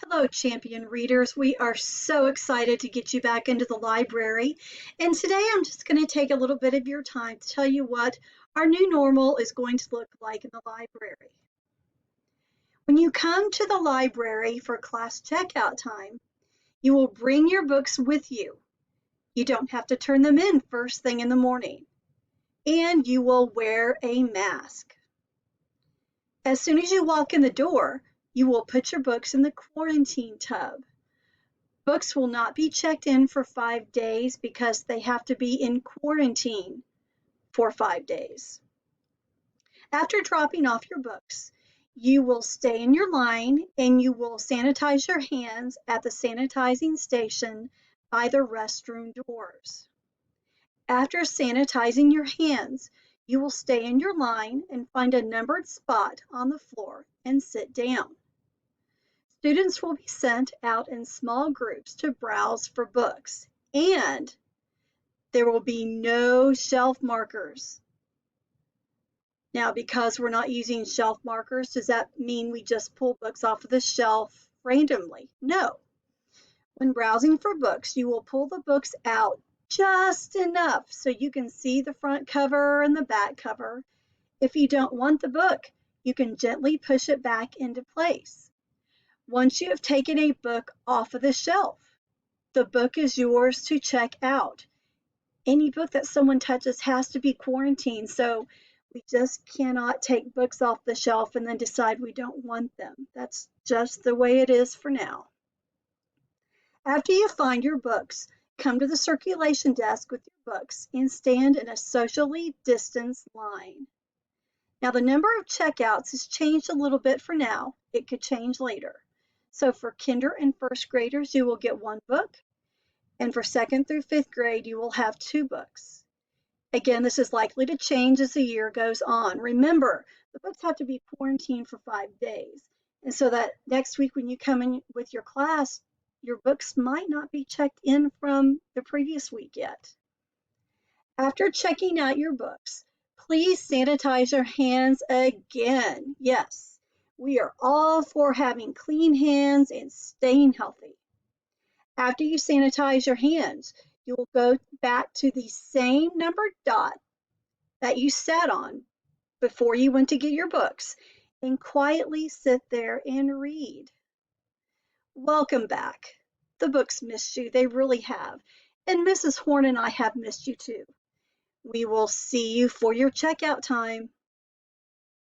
Hello, champion readers. We are so excited to get you back into the library. And today I'm just going to take a little bit of your time to tell you what our new normal is going to look like in the library. When you come to the library for class checkout time, you will bring your books with you. You don't have to turn them in first thing in the morning. And you will wear a mask. As soon as you walk in the door, you will put your books in the quarantine tub. Books will not be checked in for 5 days because they have to be in quarantine for 5 days. After dropping off your books, you will stay in your line and you will sanitize your hands at the sanitizing station by the restroom doors. After sanitizing your hands, you will stay in your line and find a numbered spot on the floor and sit down. Students will be sent out in small groups to browse for books, and there will be no shelf markers. Now, because we're not using shelf markers, does that mean we just pull books off of the shelf randomly? No. When browsing for books, you will pull the books out just enough so you can see the front cover and the back cover. If you don't want the book, you can gently push it back into place. Once you have taken a book off of the shelf, the book is yours to check out. Any book that someone touches has to be quarantined, so we just cannot take books off the shelf and then decide we don't want them. That's just the way it is for now. After you find your books, come to the circulation desk with your books and stand in a socially distanced line. Now, the number of checkouts has changed a little bit for now. It could change later. So for kinder and first graders, you will get 1 book, and for second through 5th grade, you will have 2 books. Again, this is likely to change as the year goes on. Remember, the books have to be quarantined for 5 days, and so that next week when you come in with your class, your books might not be checked in from the previous week yet. After checking out your books, please sanitize your hands again. Yes. We are all for having clean hands and staying healthy. After you sanitize your hands, you will go back to the same numbered dot that you sat on before you went to get your books and quietly sit there and read. Welcome back. The books missed you. They really have. And Mrs. Horn and I have missed you too. We will see you for your checkout time.